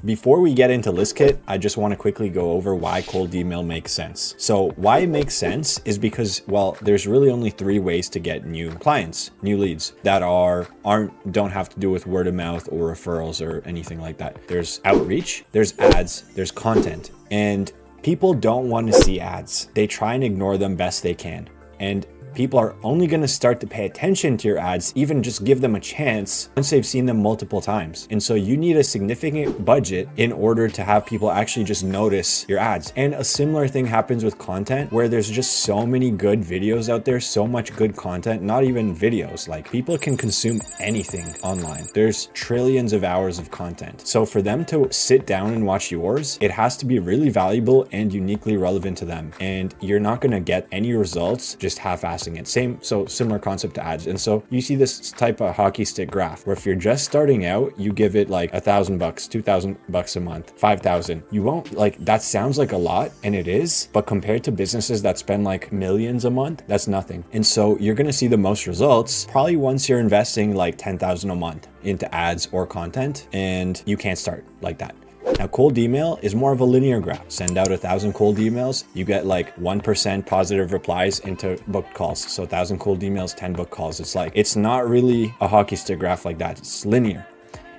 Before we get into Listkit, I just want to quickly go over why cold email makes sense. So why it makes sense is because, well, there's really only 3 ways to get new clients, new leads that don't have to do with word of mouth or referrals or anything like that. There's outreach, there's ads, there's content, and people don't want to see ads. They try and ignore them best they can. And people are only going to start to pay attention to your ads, even just give them a chance, once they've seen them multiple times. And so you need a significant budget in order to have people actually just notice your ads. And a similar thing happens with content, where there's just so many good videos out there, so much good content, not even videos. Like, people can consume anything online. There's trillions of hours of content. So for them to sit down and watch yours, it has to be really valuable and uniquely relevant to them. And you're not going to get any results just half-assed it. Similar concept to ads. And so you see this type of hockey stick graph where if you're just starting out, you give it like $1,000, $2,000 a month, 5,000. You won't, like, that sounds like a lot, and it is, but compared to businesses that spend like millions a month, that's nothing. And so you're going to see the most results probably once you're investing like 10,000 a month into ads or content, and you can't start like that. Now, cold email is more of a linear graph. Send out 1,000 cold emails, you get like 1% positive replies into booked calls. So 1,000 cold emails, 10 booked calls. It's not really a hockey stick graph like that. It's linear.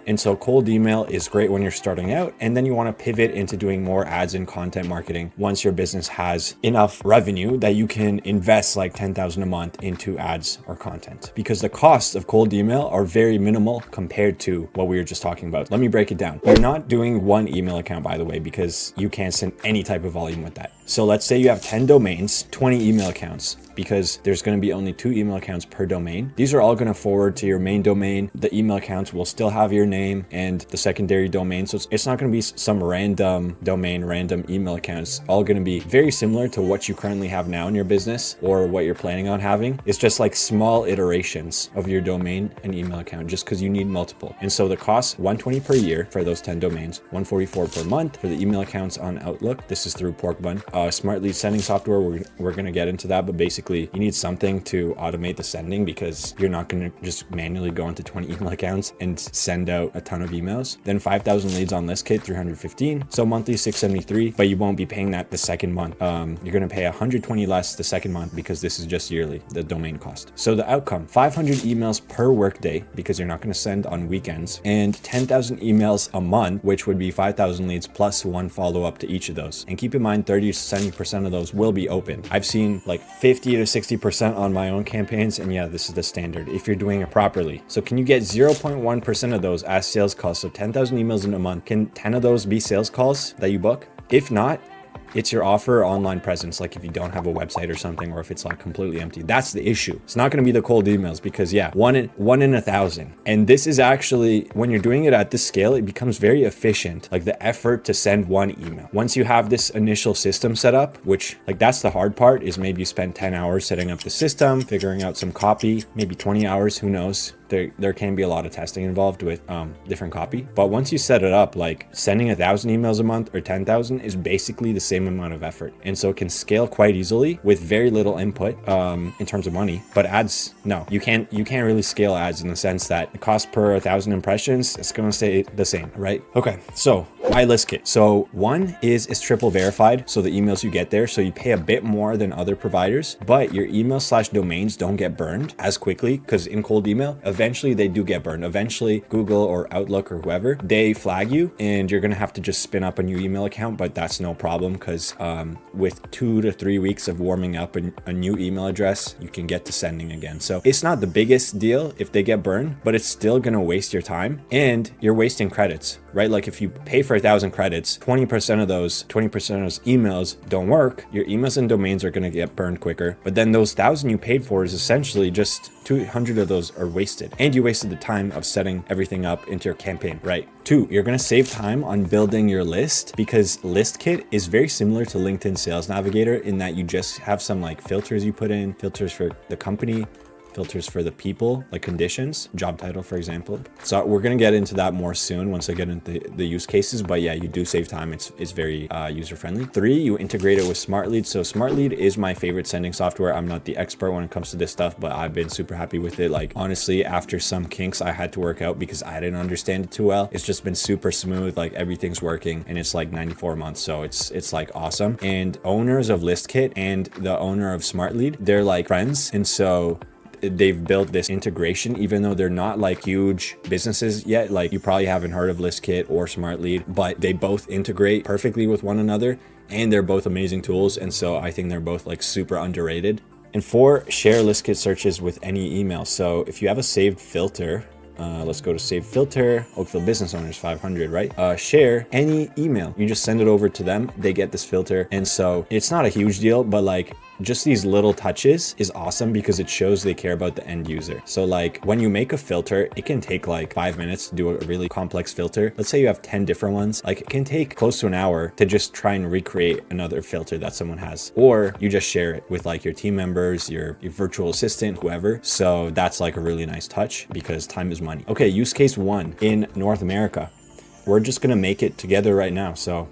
And so cold email is great when you're starting out, and then you want to pivot into doing more ads and content marketing once your business has enough revenue that you can invest like 10,000 a month into ads or content, because the costs of cold email are very minimal compared to what we were just talking about. Let me break it down. You're not doing one email account, by the way, because you can't send any type of volume with that. So let's say you have 10 domains, 20 email accounts, because there's going to be only 2 email accounts per domain. These are all going to forward to your main domain. The email accounts will still have your name and the secondary domain. So it's not going to be some random domain, random email accounts. All going to be very similar to what you currently have now in your business or what you're planning on having. It's just like small iterations of your domain and email account, just because you need multiple. And so the cost, $120 per year for those 10 domains, $144 per month for the email accounts on Outlook. This is through Porkbun. Smart lead sending software, we're going to get into that, but basically you need something to automate the sending, because you're not going to just manually go into 20 email accounts and send out a ton of emails. Then 5,000 leads on Listkit, 315. So monthly $673, but you won't be paying that the second month. You're going to pay 120 less the second month, because this is just yearly, the domain cost. So the outcome, 500 emails per workday, because you're not going to send on weekends, and 10,000 emails a month, which would be 5,000 leads plus 1 follow-up to each of those. And keep in mind, 30 to 70% of those will be open. I've seen like 50 to 60% on my own campaigns, and yeah, this is the standard if you're doing it properly. So can you get 0.1% of those as sales calls? So 10,000 emails in a month, can 10 of those be sales calls that you book? If not, it's your offer or online presence, like if you don't have a website or something, or if it's like completely empty. That's the issue. It's not going to be the cold emails, because yeah, one in 1,000. And this is actually, when you're doing it at this scale, it becomes very efficient, like the effort to send one email. Once you have this initial system set up, which like that's the hard part, is maybe you spend 10 hours setting up the system, figuring out some copy, maybe 20 hours, who knows? There can be a lot of testing involved with different copy. But once you set it up, like sending 1,000 emails a month or 10,000 is basically the same amount of effort. And so it can scale quite easily with very little input in terms of money. But ads, no, you can't really scale ads, in the sense that the cost per 1,000 impressions is going to stay the same, right? Okay, so why Listkit? So one is it's triple verified. So the emails you get there, so you pay a bit more than other providers, but your email/domains don't get burned as quickly, because in cold email, eventually they do get burned. Eventually Google or Outlook or whoever, they flag you, and you're going to have to just spin up a new email account, but that's no problem, because with 2 to 3 weeks of warming up a new email address, you can get to sending again. So it's not the biggest deal if they get burned, but it's still going to waste your time, and you're wasting credits, right? Like if you pay for 1,000 credits, 20% of those emails don't work. Your emails and domains are going to get burned quicker, but then those 1,000 you paid for is essentially just 200 of those are wasted, and you wasted the time of setting everything up into your campaign, right? 2, you're going to save time on building your list, because Listkit is very similar to LinkedIn Sales Navigator in that you just have some like filters you put in, filters for the company, filters for the people, like conditions, job title, for example. So we're going to get into that more soon once I get into the use cases. But yeah, you do save time. It's very user friendly. 3, you integrate it with Smart Lead. So Smart Lead is my favorite sending software. I'm not the expert when it comes to this stuff, but I've been super happy with it. Like honestly, after some kinks I had to work out because I didn't understand it too well, it's just been super smooth. Like everything's working, and it's like 94 months. So it's like awesome. And owners of Listkit and the owner of Smart Lead, they're like friends. And so they've built this integration, even though they're not like huge businesses yet. Like you probably haven't heard of Listkit or Smart Lead, but they both integrate perfectly with one another, and they're both amazing tools. And so I think they're both like super underrated. And 4, share Listkit searches with any email. So if you have a saved filter, let's go to save filter, Oakville business owners 500, right? Share any email. You just send it over to them. They get this filter. And so it's not a huge deal, but like just these little touches is awesome because it shows they care about the end user. So like when you make a filter, it can take like 5 minutes to do a really complex filter. Let's say you have 10 different ones. Like it can take close to an hour to just try and recreate another filter that someone has, or you just share it with like your team members, your virtual assistant, whoever. So that's like a really nice touch because time is money. Okay, use case 1 in North America. We're just gonna make it together right now. So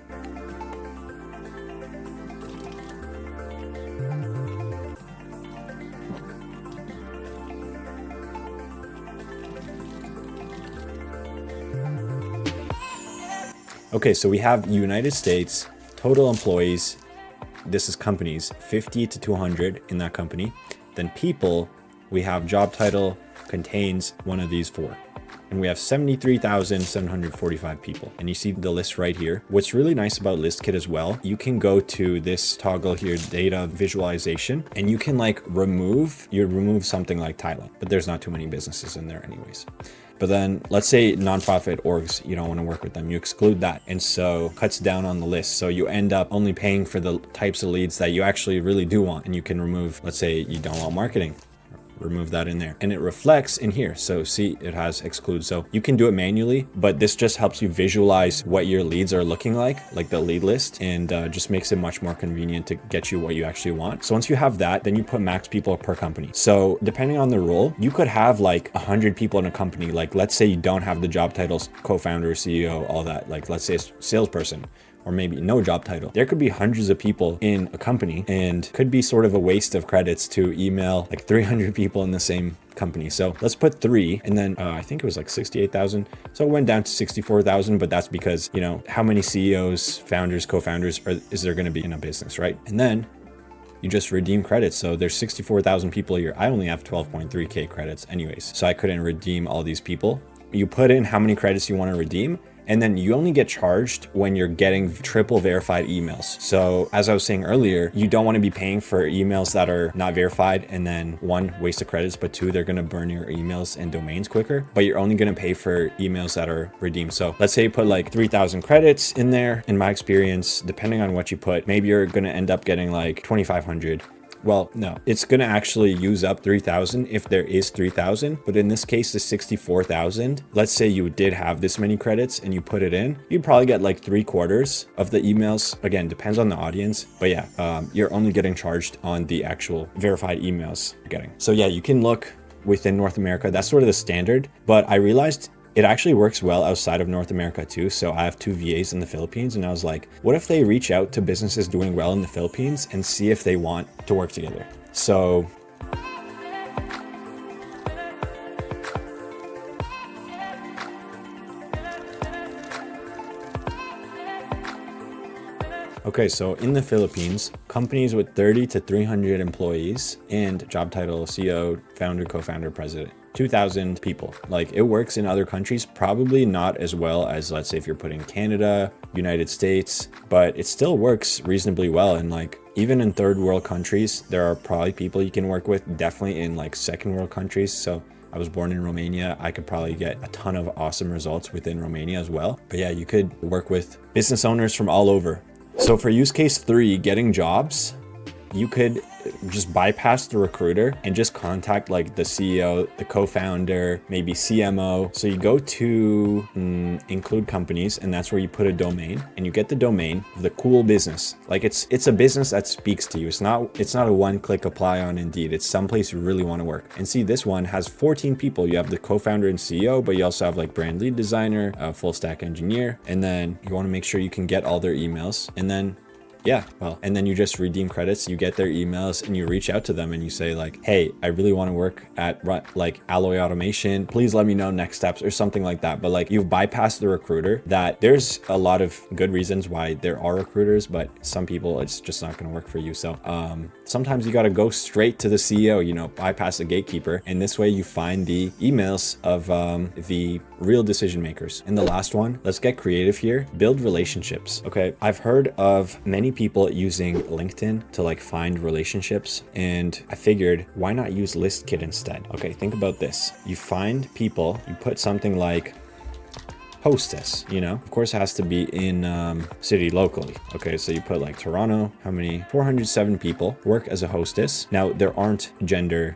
okay, so we have United States, total employees, this is companies, 50 to 200 in that company. Then people, we have job title contains one of these 4. And we have 73,745 people. And you see the list right here. What's really nice about Listkit as well, you can go to this toggle here, data visualization, and you can like remove something like Thailand, but there's not too many businesses in there anyways. But then let's say nonprofit orgs, you don't want to work with them, you exclude that. And so cuts down on the list. So you end up only paying for the types of leads that you actually really do want. And you can remove, let's say you don't want marketing, remove that in there, and it reflects in here. So see, it has exclude. So you can do it manually, but this just helps you visualize what your leads are looking like the lead list, and just makes it much more convenient to get you what you actually want. So once you have that, then you put max people per company. So depending on the role, you could have like 100 people in a company. Like let's say you don't have the job titles, co-founder, CEO, all that. Like let's say it's salesperson, or maybe no job title. There could be hundreds of people in a company, and could be sort of a waste of credits to email like 300 people in the same company. So let's put 3, and then I think it was like 68,000. So it went down to 64,000, but that's because, you know, how many CEOs, founders, co-founders is there going to be in a business, right? And then you just redeem credits. So there's 64,000 people here. I only have 12.3K credits anyways, so I couldn't redeem all these people. You put in how many credits you want to redeem, and then you only get charged when you're getting triple verified emails. So as I was saying earlier, you don't want to be paying for emails that are not verified, and then 1, waste of credits, but 2, they're going to burn your emails and domains quicker, but you're only going to pay for emails that are redeemed. So let's say you put like 3,000 credits in there. In my experience, depending on what you put, maybe you're going to end up getting like 2,500. Well, no, it's going to actually use up 3,000 if there is 3,000. But in this case, the 64,000, let's say you did have this many credits and you put it in, you'd probably get like 3/4 of the emails. Again, depends on the audience. But yeah, you're only getting charged on the actual verified emails you're getting. So yeah, you can look within North America. That's sort of the standard. But I realized it actually works well outside of North America too. So I have 2 VAs in the Philippines, and I was like, what if they reach out to businesses doing well in the Philippines and see if they want to work together? So okay, so in the Philippines, companies with 30 to 300 employees and job title CEO, founder, co-founder, president. 2,000 people. Like it works in other countries, probably not as well as, let's say, if you're putting Canada, United States, but it still works reasonably well. And like even in third world countries, there are probably people you can work with, definitely in like second world countries. So I was born in Romania. I could probably get a ton of awesome results within Romania as well. But yeah, you could work with business owners from all over. So for use case 3, getting jobs, you could just bypass the recruiter and just contact like the CEO, the co-founder, maybe CMO. So you go to include companies, and that's where you put a domain, and you get the domain of the cool business. Like it's a business that speaks to you. It's not a one-click apply on Indeed. It's someplace you really want to work. And see, this one has 14 people. You have the co-founder and CEO, but you also have like brand lead designer, a full stack engineer, and then you want to make sure you can get all their emails. And then and then you just redeem credits, you get their emails, and you reach out to them and you say like, hey, I really want to work at like Alloy Automation. Please let me know next steps or something like that. But like, you've bypassed the recruiter. That there's a lot of good reasons why there are recruiters, but some people, it's just not going to work for you. So sometimes you got to go straight to the CEO, you know, bypass the gatekeeper. And this way you find the emails of the real decision makers. And the last one, let's get creative here, build relationships. Okay, I've heard of many people using LinkedIn to like find relationships, and I figured, why not use Listkit instead? Okay, think about this. You find people, you put something like hostess, you know, of course it has to be in city locally. Okay, so you put like Toronto, how many? 407 people work as a hostess. Now there aren't gender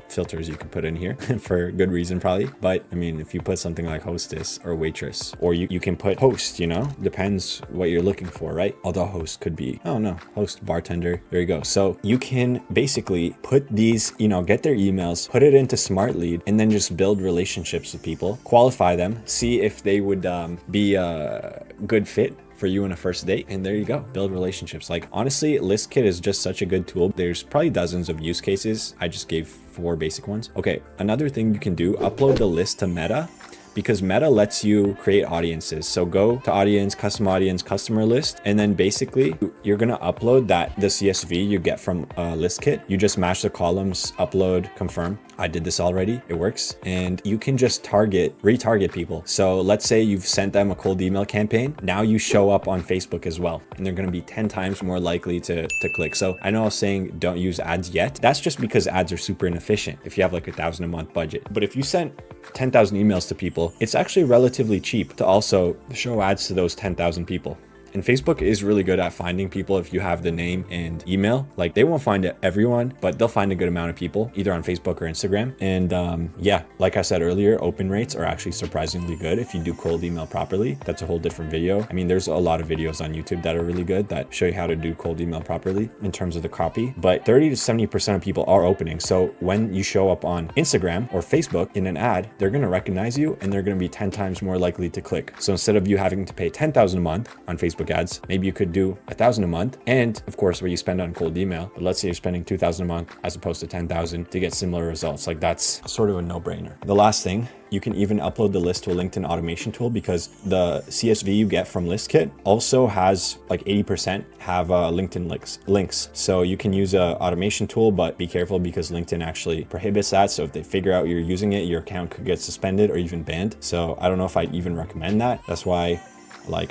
filters you can put in here for good reason probably, but I mean, if you put something like hostess or waitress, or you can put host, you know, depends what you're looking for, right? Although host could be, oh no, host, bartender, there you go. So you can basically put these, you know, get their emails, put it into Smart Lead, and then just build relationships with people, qualify them, see if they would be a good fit for you in a first date, and there you go, build relationships. Like honestly, Listkit is just such a good tool. There's probably dozens of use cases. I just gave 4 basic ones. Okay, another thing you can do, upload the list to Meta, because Meta lets you create audiences. So go to audience, customer list, and then basically you're gonna upload the CSV you get from Listkit. You just match the columns, upload, confirm. I did this already, it works. And you can just retarget people. So let's say you've sent them a cold email campaign. Now you show up on Facebook as well, and they're gonna be 10 times more likely to click. So I know I was saying don't use ads yet. That's just because ads are super inefficient if you have like $1,000 a month budget. But if you sent 10,000 emails to people, it's actually relatively cheap to also show ads to those 10,000 people. And Facebook is really good at finding people if you have the name and email. Like they won't find everyone, but they'll find a good amount of people either on Facebook or Instagram. And yeah, like I said earlier, open rates are actually surprisingly good if you do cold email properly. That's a whole different video. I mean, there's a lot of videos on YouTube that are really good that show you how to do cold email properly in terms of the copy, but 30 to 70% of people are opening. So when you show up on Instagram or Facebook in an ad, they're going to recognize you and they're going to be 10 times more likely to click. So instead of you having to pay 10,000 a month on Facebook ads, maybe you could do 1,000 a month, and of course what you spend on cold email. But let's say you're spending 2,000 a month as opposed to 10,000 to get similar results. Like that's sort of a no-brainer. The last thing, you can even upload the list to a LinkedIn automation tool, because the CSV you get from Listkit also has like 80% have LinkedIn links. So you can use a automation tool, but be careful because LinkedIn actually prohibits that. So if they figure out you're using it, your account could get suspended or even banned. So I don't know if I'd even recommend that. That's why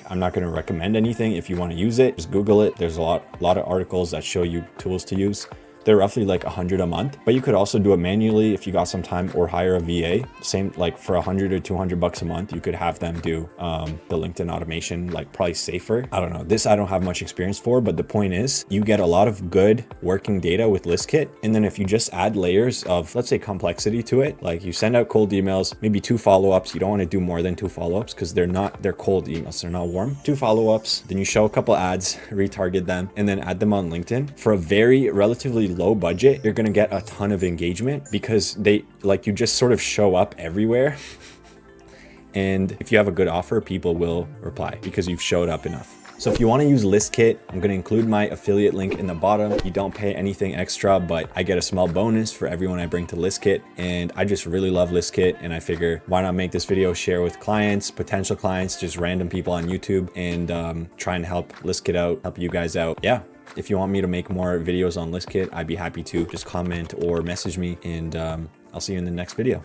I'm not going to recommend anything. If you want to use it, just Google it. There's a lot of articles that show you tools to use. They're roughly like 100 a month, but you could also do it manually if you got some time, or hire a VA. Same, like for 100 or 200 bucks a month, you could have them do the LinkedIn automation, like probably safer. I don't know. This I don't have much experience for, but the point is you get a lot of good working data with Listkit. And then if you just add layers of, let's say, complexity to it, like you send out cold emails, maybe 2 follow-ups. You don't want to do more than 2 follow-ups because they're cold emails. They're not warm. 2 follow-ups, then you show a couple ads, retarget them, and then add them on LinkedIn. For a very relatively low budget, you're going to get a ton of engagement because you just sort of show up everywhere. And if you have a good offer, people will reply because you've showed up enough. So if you want to use Listkit, I'm going to include my affiliate link in the bottom. You don't pay anything extra, but I get a small bonus for everyone I bring to Listkit. And I just really love Listkit. And I figure, why not make this video, share with clients, potential clients, just random people on YouTube, and try and help Listkit out, help you guys out. Yeah. If you want me to make more videos on Listkit, I'd be happy to. Just comment or message me, and I'll see you in the next video.